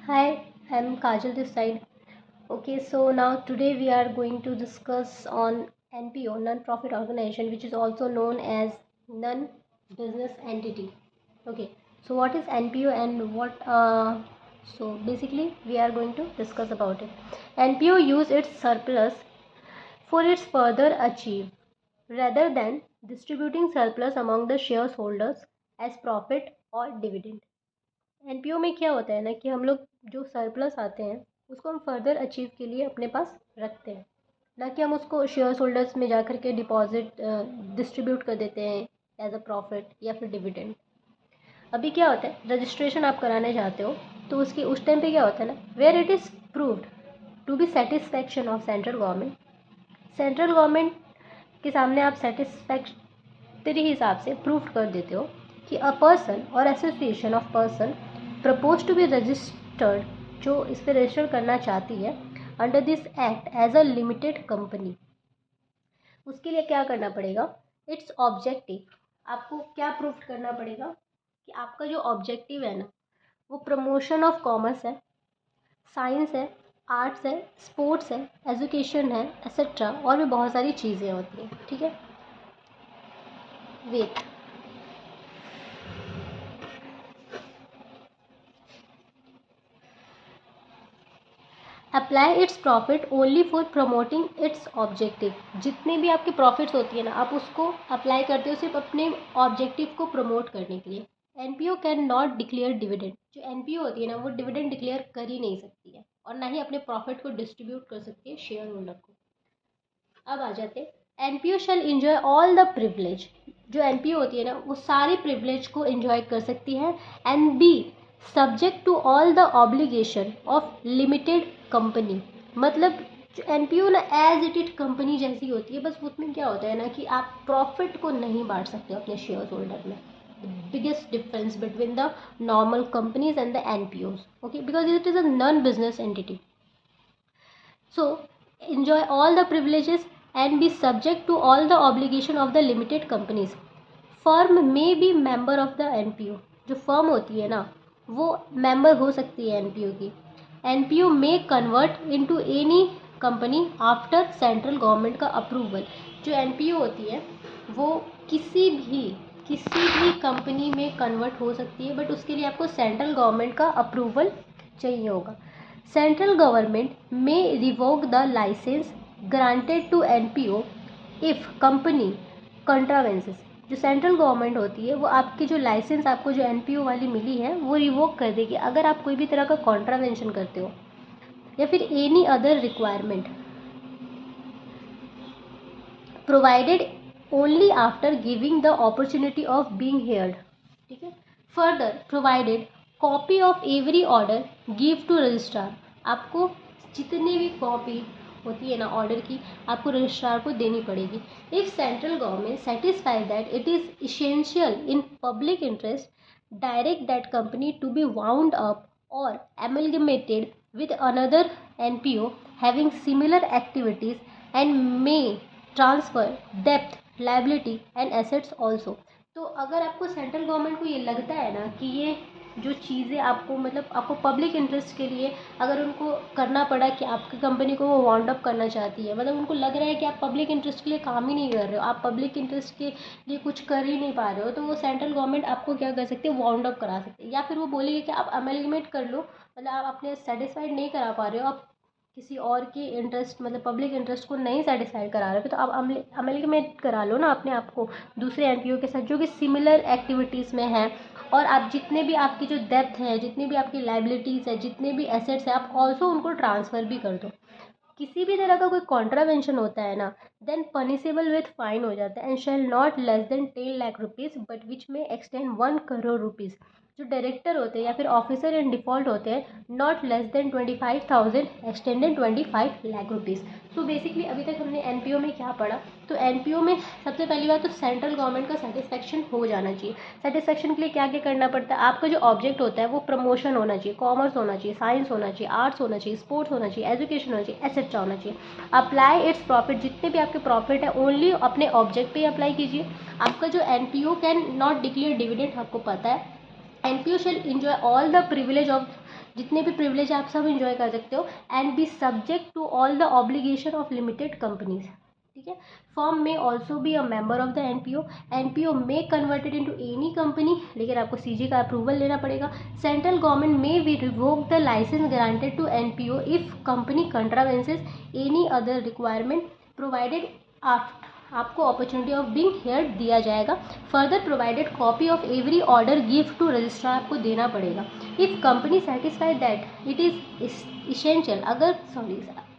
Hi, I'm Kajal this side. Okay, so now today we are going to discuss on NPO, non-profit organization, which is also known as non-business entity. Okay, so what is NPO and what? So basically, we are going to discuss about it. NPO use its surplus for its further achieve rather than distributing surplus among the shareholders as profit or dividend. NPO में क्या होता है ना कि हम लोग जो surplus आते हैं उसको हम फर्दर अचीव के लिए अपने पास रखते हैं, ना कि हम उसको शेयर होल्डर्स में जा कर के डिपॉजिट डिस्ट्रीब्यूट कर देते हैं एज अ प्रॉफिट या फिर डिविडेंड। अभी क्या होता है, रजिस्ट्रेशन आप कराने जाते हो तो उसकी उस टाइम पे क्या होता है ना, where it is proved to be satisfaction of central government के सामने आप सेटिस्फैक्टरी हिसाब से प्रूव कर देते हो कि अ पर्सन और association of person propose to be registered, जो इस पर रजिस्टर करना चाहती है under this act as a limited company. उसके लिए क्या करना पड़ेगा, इट्स ऑब्जेक्टिव, आपको क्या प्रूव करना पड़ेगा कि आपका जो ऑब्जेक्टिव है ना वो प्रमोशन ऑफ कॉमर्स है, साइंस है, आर्ट्स है, स्पोर्ट्स है, एजुकेशन है, एक्सेट्रा, और भी बहुत सारी चीज़ें होती हैं। ठीक है, wait apply its profit only for promoting its objective. जितने भी आपकी प्रॉफिट्स होती है ना, आप उसको अप्लाई करते हो सिर्फ अपने ऑब्जेक्टिव को प्रमोट करने के लिए। NPO can not declare dividend, जो एनपीओ होती है ना वो डिविडेंड डिक्लेयर कर ही नहीं सकती है और ना ही अपने प्रॉफिट को डिस्ट्रीब्यूट कर सकती है शेयर होल्डर को। अब आ जाते हैं, NPO shall enjoy all the privilege. जो एनपीओ होती है ना वो सारे प्रिविलेज को इंजॉय कर सकती है and be subject to all the obligation of limited company. मतलब जो एनपीओ ना एज इट इट कंपनी जैसी होती है, बस उसमें क्या होता है ना कि आप प्रॉफिट को नहीं बांट सकते अपने शेयर होल्डर में। Biggest difference between the normal companies and the NPOs, okay, because it is a non business entity. So, enjoy all the privileges and be subject to all the obligation of the limited companies. Firm may be member of the NPO. जो firm होती है ना वो member हो सकती है NPO की। NPO में convert into any company after central government का अप्रूवल। जो एनपीओ होती है वो किसी भी कंपनी में कन्वर्ट हो सकती है, बट उसके लिए आपको सेंट्रल गवर्नमेंट का अप्रूवल चाहिए होगा। सेंट्रल गवर्नमेंट में revoke the licence granted to NPO if company contravenes. जो सेंट्रल गवर्नमेंट होती है वो आपकी जो लाइसेंस आपको जो एनपीओ वाली मिली है वो रिवोक कर देगी अगर आप कोई भी तरह का कॉन्ट्रावेंशन करते हो या फिर any other requirement, provided only after giving the opportunity of being heard. ठीक है, further provided copy of every order give to registrar. आपको जितनी भी कॉपी होती है ना ऑर्डर की आपको रजिस्ट्रार को देनी पड़ेगी। If central government satisfy that it is essential in public interest, direct that company to be wound up और amalgamated with another NPO having similar activities and may transfer debt, liability and assets also। तो अगर आपको central government को ये लगता है ना कि ये जो चीज़ें आपको मतलब आपको पब्लिक इंटरेस्ट के लिए अगर उनको करना पड़ा कि आपकी कंपनी को वो वाउंड अप करना चाहती है, मतलब उनको लग रहा है कि आप पब्लिक इंटरेस्ट के लिए काम ही नहीं कर रहे हो, आप पब्लिक इंटरेस्ट के लिए कुछ कर ही नहीं पा रहे हो, तो वो सेंट्रल गवर्नमेंट आपको क्या कर सकती है, वाउंड अप करा सकते हैं। या फिर वो बोलेगी कि आप अमेलगमेट कर लो, मतलब आप अपने सेटिस्फाइड नहीं करा पा रहे हो, आप किसी और के इंटरेस्ट मतलब पब्लिक इंटरेस्ट को नहीं सेटिस्फाइड करा रहे हो, तो आप अमेलगमेट करा लो ना अपने आप को दूसरे एनपीओ के साथ जो कि सिमिलर एक्टिविटीज़ में है। और आप जितने भी आपकी जो डेप्थ है, जितनी भी आपकी लाइबिलिटीज़ है, जितने भी एसेट्स हैं, आप ऑल्सो उनको ट्रांसफ़र भी कर दो। किसी भी तरह का कोई कॉन्ट्रावेंशन होता है ना देन पनिशेबल विथ फाइन हो जाता है and shall not less than 10 lakh rupees but which में एक्सटेंड 1 करोड़ रुपीज़। जो डायरेक्टर होते हैं या फिर ऑफिसर इन डिफ़ॉल्ट होते हैं not less than 25,000 extended 25 lakh rupees. So basically अभी तक हमने एनपीओ में क्या पढ़ा, तो एनपीओ में सबसे पहली बात तो सेंट्रल गवर्नमेंट का सेटिस्फेक्शन हो जाना चाहिए। सेटिस्फेक्शन के लिए क्या क्या करना पड़ता है, आपका जो ऑब्जेक्ट होता है वो प्रमोशन होना चाहिए, कॉमर्स होना चाहिए, साइंस होना चाहिए, आर्ट्स होना चाहिए, स्पोर्ट्स होना चाहिए, एजुकेशन होना चाहिए, एक्सेट्रा होना चाहिए। अप्लाई इट्स प्रॉफिट, जितने भी आपके प्रॉफिट है ओनली अपने ऑब्जेक्ट पे अप्लाई कीजिए। आपका जो NPO can not declare dividend, आपको पता है। NPO shall enjoy all the privilege of जितने भी प्रिविलेज आप सब इंजॉय कर सकते हो, and be subject to all the obligation of limited companies, ठीक है। फर्म में also be a member of the NPO, NPO may converted into any company, लेकिन आपको सीजी का अप्रूवल लेना पड़ेगा। Central government may be revoke the licence granted to NPO if company contravenes any other requirement provided आपको opportunity of being heard दिया जाएगा। Further provided copy of every order give to registrar आपको देना पड़ेगा। If company satisfied that it is essential,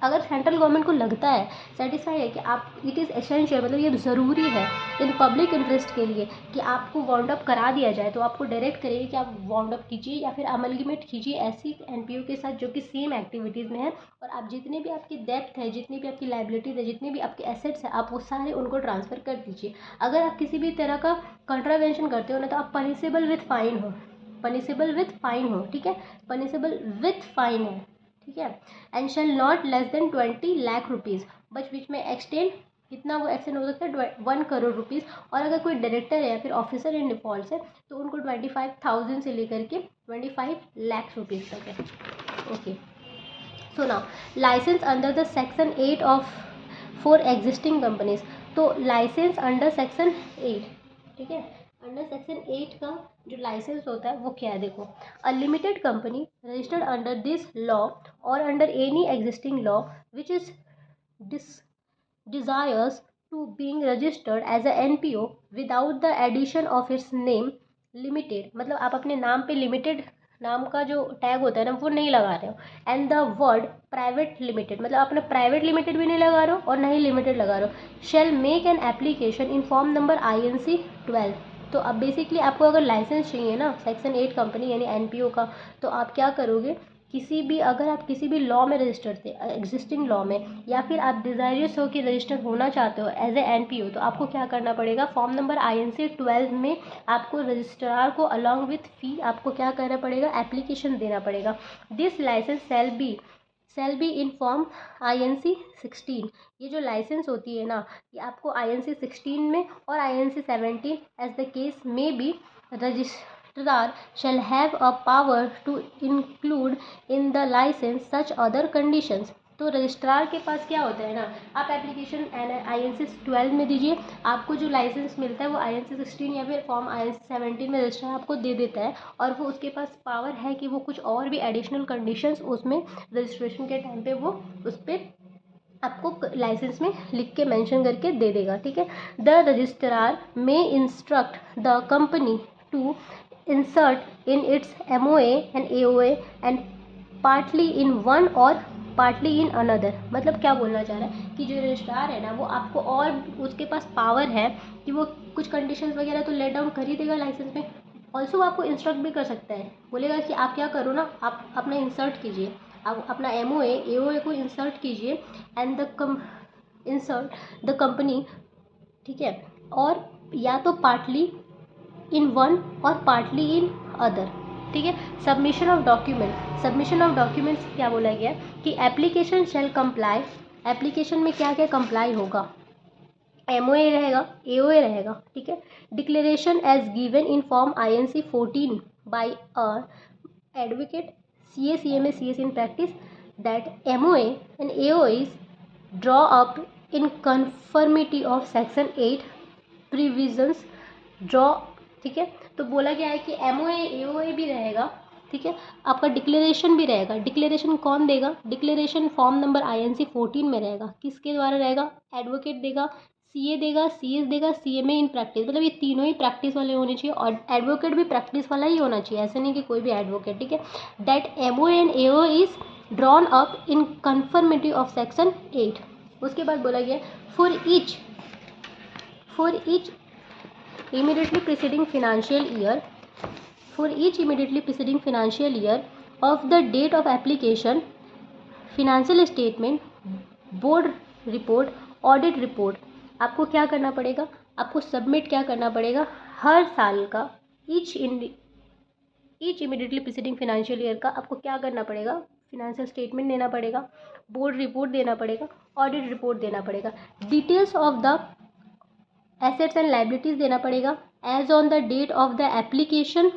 अगर central government को लगता है, सेटिस्फाई है कि आप इट इज़ एसेंशियल मतलब ये ज़रूरी है इन पब्लिक इंटरेस्ट के लिए कि आपको वाउंड अप करा दिया जाए, तो आपको डायरेक्ट करेगी कि आप वाउंड अप कीजिए या फिर अमलगमेंट कीजिए ऐसी एनपीओ के साथ जो कि सेम एक्टिविटीज़ में है, और आप जितने भी आपकी डेप्थ है, जितनी भी आपकी लाइबिलिटीज़ है, जितने भी आपके एसेट्स हैं, आप वो सारे उनको ट्रांसफ़र कर दीजिए। अगर आप किसी भी तरह का कंट्रावेंशन करते हो ना, तो आप पनिशेबल विथ फाइन हो, पनिशेबल विथ फाइन हो, ठीक है, पनिशेबल विथ फाइन है, ठीक है। And shall not less than 20 lakh rupees, बच बीच में एक्सटेंड कितना वो एक्सटेंड हो सकता है 1 करोड़ रुपीज़, और अगर कोई डायरेक्टर है या फिर ऑफिसर इन डिफॉल्ट है तो उनको 25,000 से लेकर के 25 लाख रुपीज़ तक है। Okay, so now licence under the section 8 of for existing companies, तो लाइसेंस अंडर सेक्शन 8, ठीक है, अंडर सेक्शन 8 का जो लाइसेंस होता है वो क्या है, देखो, a limited company registered under this law और under any existing law which is desires to being registered as a NPO without the addition of its name limited, मतलब आप अपने नाम पे लिमिटेड नाम का जो टैग होता है ना वो नहीं लगा रहे हो, and the word private limited मतलब आपने प्राइवेट लिमिटेड भी नहीं लगा रहे हो और ना ही लिमिटेड लगा रहे हो, shell make an application in form number INC 12। तो अब बेसिकली आपको अगर लाइसेंस चाहिए ना सेक्शन 8 कंपनी यानी NPO का, तो आप क्या करोगे, किसी भी अगर आप किसी भी लॉ में रजिस्टर्ड थे एग्जिस्टिंग लॉ में, या फिर आप डिज़ायरियस हो कि रजिस्टर होना चाहते हो एज ए NPO, तो आपको क्या करना पड़ेगा, फॉर्म नंबर INC 12 में आपको रजिस्ट्रार को अलॉन्ग विथ फ़ी आपको क्या करना पड़ेगा, एप्लीकेशन देना पड़ेगा। This licence shall be in form INC 16, ये जो लाइसेंस होती है ना ये आपको INC 16 में और INC 17 एज द केस में B registrar shall have a power to include in the license such other conditions। तो रजिस्ट्रार के पास क्या होता है ना, आप एप्लीकेशन INC 12 में दीजिए, आपको जो लाइसेंस मिलता है वो INC 16 या फिर फॉर्म INC 17 में रजिस्ट्रार आपको दे देता है, और वो उसके पास पावर है कि वो कुछ और भी एडिशनल कंडीशंस उसमें रजिस्ट्रेशन के टाइम पे वो उस पर आपको लाइसेंस में लिख के मेंशन करके दे देगा, ठीक है। The registrar may instruct the company to insert in its MOA and AOA and partly in one or partly in another, मतलब क्या बोलना चाह रहा है कि जो रजिस्ट्रार है ना वो आपको और उसके पास पावर है कि वो कुछ कंडीशंस वगैरह तो लेट डाउन कर ही देगा लाइसेंस में, ऑल्सो आपको इंस्ट्रक्ट भी कर सकता है, बोलेगा कि आप क्या करो ना, आप अपना इंसर्ट कीजिए, आप अपना MOA AOA को इंसर्ट कीजिए एंड इंसर्ट द कंपनी, ठीक है, और या तो पार्टली इन वन और पार्टली इन अदर, ठीक है। सबमिशन ऑफ डॉक्यूमेंट्स क्या बोला गया कि एप्लीकेशन शेल कंप्लाई, एप्लीकेशन में क्या क्या कंप्लाई होगा, MOA रहेगा, AOA रहेगा, ठीक है। Declaration as given in form INC 14 by a advocate CA CMA CS in practice that MOA and AOA is draw up in conformity of section 8 provisions draw, ठीक है। तो बोला गया है कि MOA AOA भी रहेगा, ठीक है, आपका डिक्लेरेशन भी रहेगा। डिक्लेरेशन कौन देगा, डिक्लेरेशन फॉर्म नंबर INC 14 में रहेगा, किसके द्वारा रहेगा, एडवोकेट देगा, CA देगा, CS देगा, CMA इन प्रैक्टिस, मतलब ये तीनों ही प्रैक्टिस वाले होने चाहिए, और एडवोकेट भी प्रैक्टिस वाला ही होना चाहिए, ऐसा नहीं कि कोई भी एडवोकेट, ठीक है। That MOA and AOA is drawn up in conformity of section 8। उसके बाद बोला गया for each immediately preceding financial year of the date of application, financial statement, board report, audit report आपको क्या करना पड़ेगा, आपको सबमिट क्या करना पड़ेगा हर साल का, each immediately preceding financial year का आपको क्या करना पड़ेगा, फिनेंशियल स्टेटमेंट देना पड़ेगा, बोर्ड रिपोर्ट देना पड़ेगा, ऑडिट रिपोर्ट देना पड़ेगा, details of the assets and liabilities देना पड़ेगा as on the date of the application,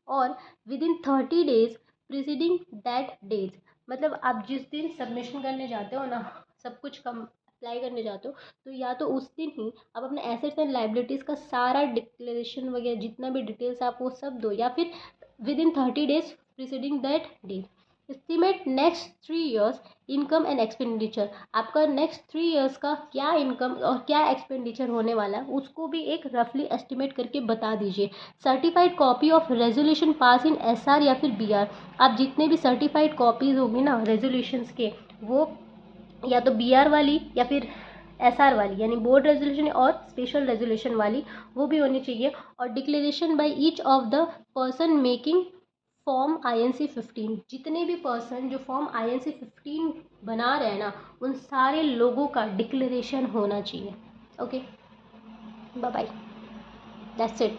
और within 30 days preceding that days, मतलब आप जिस दिन सबमिशन करने जाते हो ना, सब कुछ कम अप्लाई करने जाते हो, तो या तो उस दिन ही आप अपने एसेट्स एंड लाइबिलिटीज़ का सारा डिक्लेरेशन वगैरह जितना भी डिटेल्स आप वो सब दो, या फिर with in 30 days preceding that day. Estimate next 3 years income and expenditure, आपका नेक्स्ट 3 years का क्या इनकम और क्या एक्सपेंडिचर होने वाला है उसको भी एक रफली एस्टिमेट करके बता दीजिए। Certified copy of resolution pass in SR या फिर BR, आप जितने भी सर्टिफाइड कॉपीज होंगी ना रेजोल्यूशंस के, वो या तो BR वाली या फिर SR वाली, यानी बोर्ड रेजोल्यूशन और स्पेशल रेजोल्यूशन वाली, वो भी होनी चाहिए। और declaration by each of the person making form INC 15, जितने भी पर्सन जो फॉर्म INC 15 बना रहे हैं ना, उन सारे लोगों का डिक्लेरेशन होना चाहिए। Okay, bye bye, that's it.